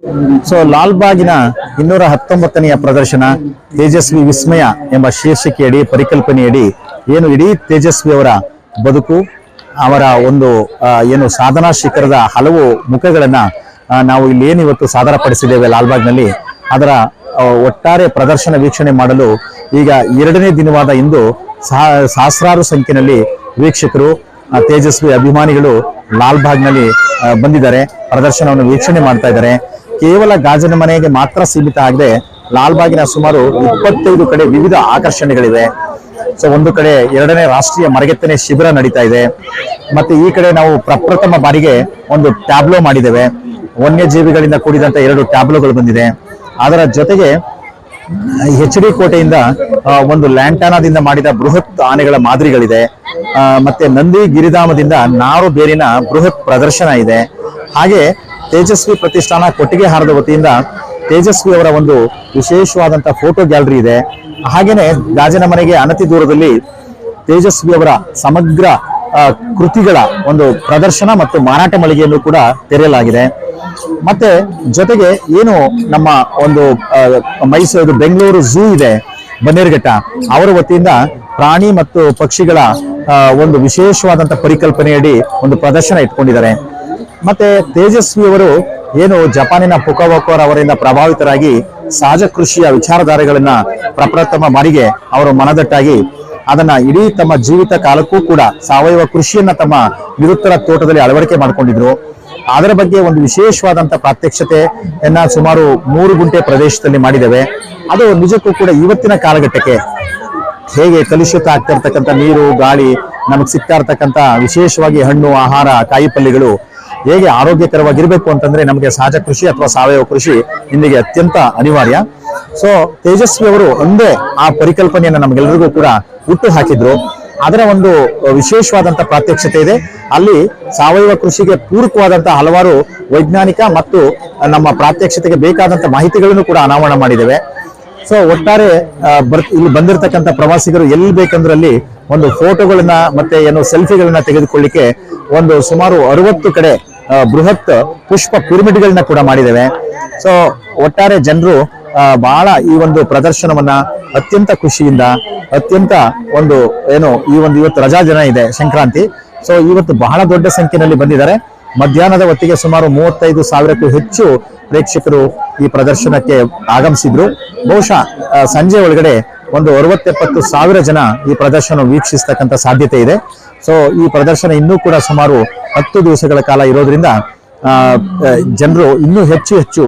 So ಲಾಲ್ಬಾಗಿನ 219ನೆಯ ಪ್ರದರ್ಶನ ತೇಜಸ್ವಿ ವಿಸ್ಮಯ ಎಂಬ ಶೀರ್ಷಿಕೆಯಡಿ ಪರಿಕಲ್ಪನೆಯಡಿ ಏನು ಇಡೀ ತೇಜಸ್ವಿ ಅವರ ಬದುಕು ಅವರ ಒಂದು ಏನು ಸಾಧನಾ ಶಿಖರದ ಹಲವು ಮುಖಗಳನ್ನ ನಾವು ಇಲ್ಲಿ ಏನು ಇವತ್ತು ಸಾದರಪಡಿಸಿದ್ದೇವೆ ಲಾಲ್ಬಾಗ್ನಲ್ಲಿ ಅದರ ಒಟ್ಟಾರೆ ಪ್ರದರ್ಶನ ವೀಕ್ಷಣೆ ಮಾಡಲು ಈಗ 2ನೇ ದಿನವಾದ ಇಂದು ಸಹಸ್ರಾರು ಸಂಖ್ಯೆಯಲ್ಲಿ ವೀಕ್ಷಕರು ತೇಜಸ್ವಿ ಅಭಿಮಾನಿಗಳು ಲಾಲ್ಬಾಗ್ನಲ್ಲಿ ಬಂದಿದ್ದಾರೆ, ಪ್ರದರ್ಶನವನ್ನು ವೀಕ್ಷಣೆ ಮಾಡ್ತಾ ಇದ್ದಾರೆ. ಕೇವಲ ಗಾಜಿನ ಮನೆಗೆ ಮಾತ್ರ ಸೀಮಿತ ಆಗದೆ ಲಾಲ್ಬಾಗಿನ ಸುಮಾರು 25 ಕಡೆ ವಿವಿಧ ಆಕರ್ಷಣೆಗಳಿವೆ. ಸೊ ಒಂದು ಕಡೆ 2ನೇ ರಾಷ್ಟ್ರೀಯ ಮರಗೆತ್ತನೆ ಶಿಬಿರ ನಡೀತಾ ಇದೆ. ಮತ್ತೆ ಈ ಕಡೆ ನಾವು ಪ್ರಪ್ರಥಮ ಬಾರಿಗೆ ಒಂದು ಟ್ಯಾಬ್ಲೋ ಮಾಡಿದ್ದೇವೆ. ವನ್ಯಜೀವಿಗಳಿಂದ ಕೂಡಿದಂತ 2 ಟ್ಯಾಬ್ಲೋಗಳು ಬಂದಿದೆ. ಅದರ ಜೊತೆಗೆ HD ಕೋಟೆಯಿಂದ ಒಂದು ಲ್ಯಾಂಟಾನಾದಿಂದ ಮಾಡಿದ ಬೃಹತ್ ಆನೆಗಳ ಮಾದರಿಗಳಿದೆ. ಮತ್ತೆ ನಂದಿ ಗಿರಿಧಾಮದಿಂದ ನಾರು ಬೇರಿನ ಬೃಹತ್ ಪ್ರದರ್ಶನ ಇದೆ. ಹಾಗೆ ತೇಜಸ್ವಿ ಪ್ರತಿಷ್ಠಾನ ಕೊಟ್ಟಿಗೆಹಾರದ ವತಿಯಿಂದ ತೇಜಸ್ವಿ ಅವರ ಒಂದು ವಿಶೇಷವಾದಂತಹ ಫೋಟೋ ಗ್ಯಾಲರಿ ಇದೆ. ಹಾಗೇನೆ ಗಾಜಿನ ಮನೆಗೆ ಅನತಿ ದೂರದಲ್ಲಿ ತೇಜಸ್ವಿ ಅವರ ಸಮಗ್ರ ಕೃತಿಗಳ ಒಂದು ಪ್ರದರ್ಶನ ಮತ್ತು ಮಾರಾಟ ಮಳಿಗೆಯನ್ನು ಕೂಡ ತೆರೆಯಲಾಗಿದೆ. ಮತ್ತೆ ಜೊತೆಗೆ ಏನು ನಮ್ಮ ಒಂದು ಮೈಸೂರು ಬೆಂಗಳೂರು ಝೂ ಇದೆ ಬನ್ನೇರುಘಟ್ಟ, ಅವರ ವತಿಯಿಂದ ಪ್ರಾಣಿ ಮತ್ತು ಪಕ್ಷಿಗಳ ಒಂದು ವಿಶೇಷವಾದಂತಹ ಪರಿಕಲ್ಪನೆಯಡಿ ಒಂದು ಪ್ರದರ್ಶನ ಇಟ್ಕೊಂಡಿದ್ದಾರೆ. ಮತ್ತೆ ತೇಜಸ್ವಿ ಅವರು ಏನು ಜಪಾನಿನ ಪುಕಾವೋಕೋರ್ ಅವರಿಂದ ಪ್ರಭಾವಿತರಾಗಿ ಸಹಜ ಕೃಷಿಯ ವಿಚಾರಧಾರೆಗಳನ್ನ ಪ್ರಪ್ರಥಮ ಬಾರಿಗೆ ಅವರು ಮನದಟ್ಟಾಗಿ ಅದನ್ನ ಇಡೀ ತಮ್ಮ ಜೀವಿತ ಕಾಲಕ್ಕೂ ಕೂಡ ಸಾವಯವ ಕೃಷಿಯನ್ನ ತಮ್ಮ ನಿರುತ್ತರ ತೋಟದಲ್ಲಿ ಅಳವಡಿಕೆ ಮಾಡಿಕೊಂಡಿದ್ರು. ಅದರ ಬಗ್ಗೆ ಒಂದು ವಿಶೇಷವಾದಂತಹ ಪ್ರಾತ್ಯಕ್ಷತೆಯನ್ನ ಸುಮಾರು 3 ಗುಂಟೆ ಪ್ರದೇಶದಲ್ಲಿ ಮಾಡಿದ್ದೇವೆ. ಅದು ನಿಜಕ್ಕೂ ಕೂಡ ಇವತ್ತಿನ ಕಾಲಘಟ್ಟಕ್ಕೆ ಹೇಗೆ ಕಲುಷಿತ ಆಗ್ತಾ ಇರ್ತಕ್ಕಂಥ ನೀರು ಗಾಳಿ ನಮಗೆ ಸಿಗ್ತಾ ಇರ್ತಕ್ಕಂಥ ವಿಶೇಷವಾಗಿ ಹಣ್ಣು ಆಹಾರ ಕಾಯಿ ಪಲ್ಯಗಳು ಹೇಗೆ ಆರೋಗ್ಯಕರವಾಗಿರ್ಬೇಕು ಅಂತಂದ್ರೆ ನಮಗೆ ಸಹಜ ಕೃಷಿ ಅಥವಾ ಸಾವಯವ ಕೃಷಿ ಇಂದಿಗೆ ಅತ್ಯಂತ ಅನಿವಾರ್ಯ. ಸೊ ತೇಜಸ್ವಿ ಅವರು ಒಂದೇ ಆ ಪರಿಕಲ್ಪನೆಯನ್ನ ನಮಗೆಲ್ಲರಿಗೂ ಕೂಡ ಹುಟ್ಟು ಹಾಕಿದ್ರು. ಅದರ ಒಂದು ವಿಶೇಷವಾದಂತಹ ಪ್ರಾತ್ಯಕ್ಷತೆ ಇದೆ. ಅಲ್ಲಿ ಸಾವಯವ ಕೃಷಿಗೆ ಪೂರಕವಾದಂತಹ ಹಲವಾರು ವೈಜ್ಞಾನಿಕ ಮತ್ತು ನಮ್ಮ ಪ್ರಾತ್ಯಕ್ಷತೆಗೆ ಬೇಕಾದಂತಹ ಮಾಹಿತಿಗಳನ್ನು ಕೂಡ ಅನಾವರಣ ಮಾಡಿದ್ದೇವೆ. ಸೊ ಒಟ್ಟಾರೆ ಇಲ್ಲಿ ಬಂದಿರತಕ್ಕಂಥ ಪ್ರವಾಸಿಗರು ಎಲ್ಲಿ ಬೇಕಂದ್ರಲ್ಲಿ ಒಂದು ಫೋಟೋಗಳನ್ನ ಮತ್ತೆ ಏನು ಸೆಲ್ಫಿಗಳನ್ನ ತೆಗೆದುಕೊಳ್ಳಿಕ್ಕೆ ಒಂದು ಸುಮಾರು 60 ಕಡೆ ಬೃಹತ್ ಪುಷ್ಪ ಪಿರಮಿಡ್ಗಳನ್ನ ಕೂಡ ಮಾಡಿದ್ದೇವೆ. ಸೊ ಒಟ್ಟಾರೆ ಜನರು ಬಹಳ ಈ ಒಂದು ಪ್ರದರ್ಶನವನ್ನ ಅತ್ಯಂತ ಖುಷಿಯಿಂದ ಅತ್ಯಂತ ಒಂದು ಏನು ಈ ಒಂದು ಇವತ್ತು ರಜಾ ದಿನ ಇದೆ ಸಂಕ್ರಾಂತಿ. ಸೊ ಇವತ್ತು ಬಹಳ ದೊಡ್ಡ ಸಂಖ್ಯೆಯಲ್ಲಿ ಬಂದಿದ್ದಾರೆ. ಮಧ್ಯಾಹ್ನದ ಹೊತ್ತಿಗೆ ಸುಮಾರು 35,000ಕ್ಕೂ ಹೆಚ್ಚು ಪ್ರೇಕ್ಷಕರು ಈ ಪ್ರದರ್ಶನಕ್ಕೆ ಆಗಮಿಸಿದ್ರು. ಬಹುಶಃ ಸಂಜೆ ಒಳಗಡೆ ಒಂದು 60-70 ಸಾವಿರ ಜನ ಈ ಪ್ರದರ್ಶನ ವೀಕ್ಷಿಸತಕ್ಕಂತ ಸಾಧ್ಯತೆ ಇದೆ. ಸೊ ಈ ಪ್ರದರ್ಶನ ಇನ್ನೂ ಕೂಡ ಸುಮಾರು 10 ದಿವಸಗಳ ಕಾಲ ಇರೋದ್ರಿಂದ ಜನರು ಇನ್ನೂ ಹೆಚ್ಚು